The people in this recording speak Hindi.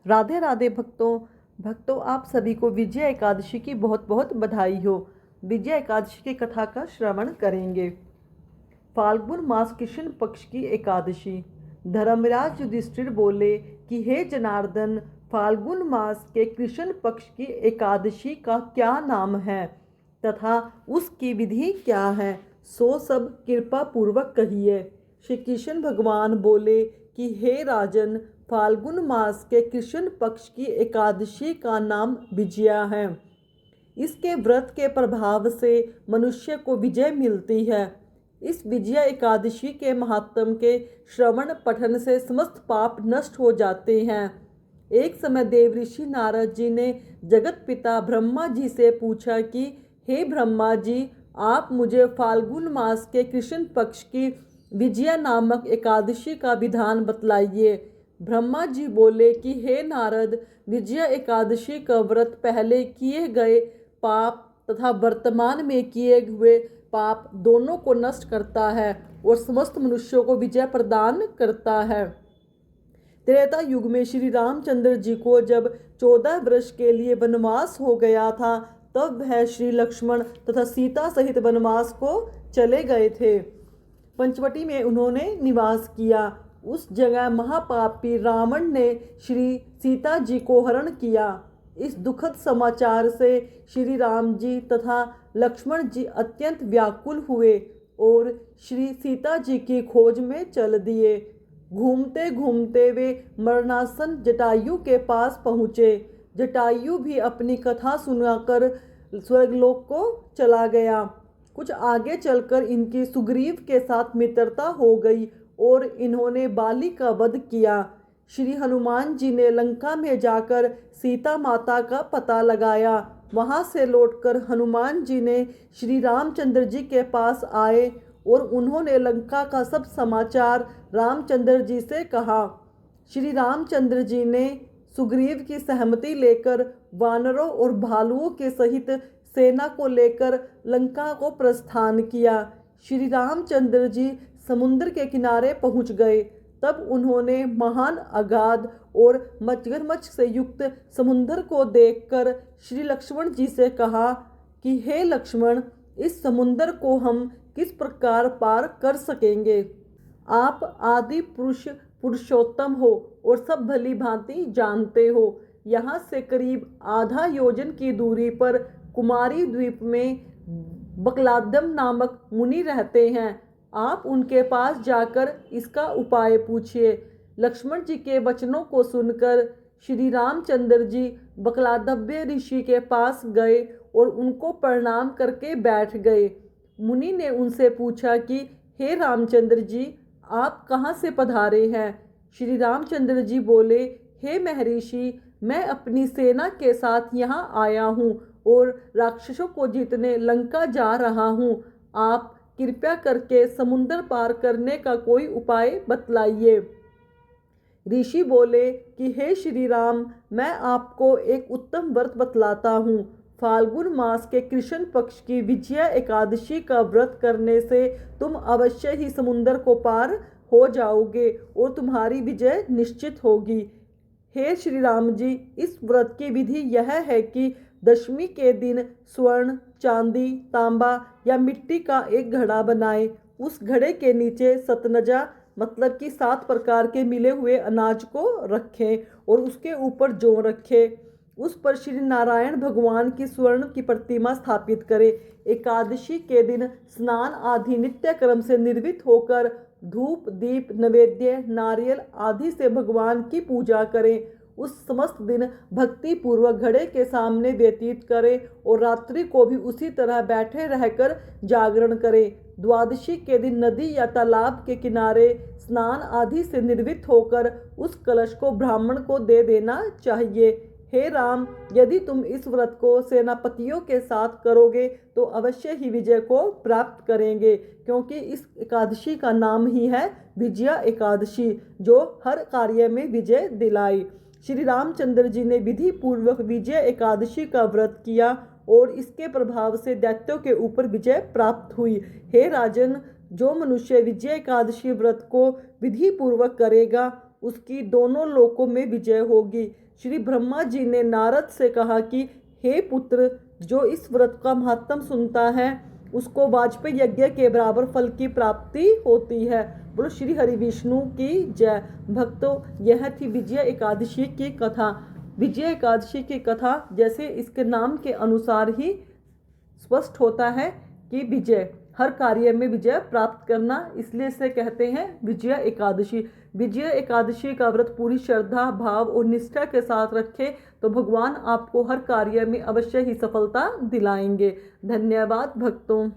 राधे राधे भक्तों आप सभी को विजय एकादशी की बहुत बहुत बधाई हो। विजय एकादशी की कथा का श्रवण करेंगे। फाल्गुन मास कृष्ण पक्ष की एकादशी। धर्मराज युधिष्ठिर बोले कि हे जनार्दन, फाल्गुन मास के कृष्ण पक्ष की एकादशी का क्या नाम है तथा उसकी विधि क्या है, सो सब कृपा पूर्वक कहिए। श्री कृष्ण भगवान बोले कि हे राजन, फाल्गुन मास के कृष्ण पक्ष की एकादशी का नाम विजया है। इसके व्रत के प्रभाव से मनुष्य को विजय मिलती है। इस विजया एकादशी के महात्म के श्रवण पठन से समस्त पाप नष्ट हो जाते हैं। एक समय देवऋषि नारद जी ने जगत पिता ब्रह्मा जी से पूछा कि हे ब्रह्मा जी, आप मुझे फाल्गुन मास के कृष्ण पक्ष की विजया नामक एकादशी का विधान बतलाइए। ब्रह्मा जी बोले कि हे नारद, विजया एकादशी का व्रत पहले किए गए पाप तथा वर्तमान में किए हुए पाप दोनों को नष्ट करता है और समस्त मनुष्यों को विजय प्रदान करता है। त्रेता युग में श्री रामचंद्र जी को जब 14 वर्ष के लिए वनवास हो गया था, तब वह श्री लक्ष्मण तथा सीता सहित वनवास को चले गए थे। पंचवटी में उन्होंने निवास किया। उस जगह महापापी रावण ने श्री सीता जी को हरण किया। इस दुखद समाचार से श्री राम जी तथा लक्ष्मण जी अत्यंत व्याकुल हुए और श्री सीता जी की खोज में चल दिए। घूमते घूमते वे मरणासन जटायु के पास पहुँचे। जटायु भी अपनी कथा सुनाकर स्वर्गलोक को चला गया। कुछ आगे चलकर इनकी सुग्रीव के साथ मित्रता हो गई और इन्होंने बाली का वध किया। श्री हनुमान जी ने लंका में जाकर सीता माता का पता लगाया। वहां से लौटकर हनुमान जी ने श्री रामचंद्र जी के पास आए और उन्होंने लंका का सब समाचार रामचंद्र जी से कहा। श्री रामचंद्र जी ने सुग्रीव की सहमति लेकर वानरों और भालुओं के सहित सेना को लेकर लंका को प्रस्थान किया। श्री रामचंद्र जी समुद्र के किनारे पहुंच गए। तब उन्होंने महान अगाध और मगरमच्छ से युक्त समुद्र को देखकर श्री लक्ष्मण जी से कहा कि हे लक्ष्मण, इस समुद्र को हम किस प्रकार पार कर सकेंगे। आप आदि पुरुष पुरुषोत्तम हो और सब भली भांति जानते हो। यहाँ से करीब आधा योजन की दूरी पर कुमारी द्वीप में बकलादम नामक मुनि रहते हैं। आप उनके पास जाकर इसका उपाय पूछिए। लक्ष्मण जी के वचनों को सुनकर श्री रामचंद्र जी बकलादव्य ऋषि के पास गए और उनको प्रणाम करके बैठ गए। मुनि ने उनसे पूछा कि हे रामचंद्र जी, आप कहाँ से पधारे हैं। श्री रामचंद्र जी बोले, हे महर्षि, मैं अपनी सेना के साथ यहाँ आया हूँ और राक्षसों को जीतने लंका जा रहा हूँ। आप कृपया करके समुद्र पार करने का कोई उपाय बतलाइए। ऋषि बोले कि हे श्री राम, मैं आपको एक उत्तम व्रत बतलाता हूँ। फाल्गुन मास के कृष्ण पक्ष की विजया एकादशी का व्रत करने से तुम अवश्य ही समुद्र को पार हो जाओगे और तुम्हारी विजय निश्चित होगी। हे श्री राम जी, इस व्रत की विधि यह है कि दशमी के दिन स्वर्ण, चांदी, तांबा या मिट्टी का एक घड़ा बनाएं। उस घड़े के नीचे सतनजा मतलब कि 7 प्रकार के मिले हुए अनाज को रखें और उसके ऊपर जौ रखें। उस पर श्री नारायण भगवान की स्वर्ण की प्रतिमा स्थापित करें। एकादशी के दिन स्नान आदि नित्य क्रम से निर्वित होकर धूप, दीप, नैवेद्य, नारियल आदि से भगवान की पूजा करें। उस समस्त दिन भक्ति पूर्वक घड़े के सामने व्यतीत करें और रात्रि को भी उसी तरह बैठे रहकर जागरण करें। द्वादशी के दिन नदी या तालाब के किनारे स्नान आदि से निर्वित होकर उस कलश को ब्राह्मण को दे देना चाहिए। हे राम, यदि तुम इस व्रत को सेनापतियों के साथ करोगे तो अवश्य ही विजय को प्राप्त करेंगे, क्योंकि इस एकादशी का नाम ही है विजया एकादशी, जो हर कार्य में विजय दिलाई। श्री रामचंद्र जी ने विधि पूर्वक विजय एकादशी का व्रत किया और इसके प्रभाव से दैत्यों के ऊपर विजय प्राप्त हुई। हे राजन, जो मनुष्य विजय एकादशी व्रत को विधि पूर्वक करेगा उसकी दोनों लोकों में विजय होगी। श्री ब्रह्मा जी ने नारद से कहा कि हे पुत्र, जो इस व्रत का महात्म सुनता है उसको वाजपेयी यज्ञ के बराबर फल की प्राप्ति होती है। बोलो श्री हरि विष्णु की जय। भक्तों, यह थी विजय एकादशी की कथा। विजय एकादशी की कथा जैसे इसके नाम के अनुसार ही स्पष्ट होता है कि विजय, हर कार्य में विजय प्राप्त करना, इसलिए इसे कहते हैं विजय एकादशी। विजय एकादशी का व्रत पूरी श्रद्धा, भाव और निष्ठा के साथ रखें तो भगवान आपको हर कार्य में अवश्य ही सफलता दिलाएंगे। धन्यवाद भक्तों।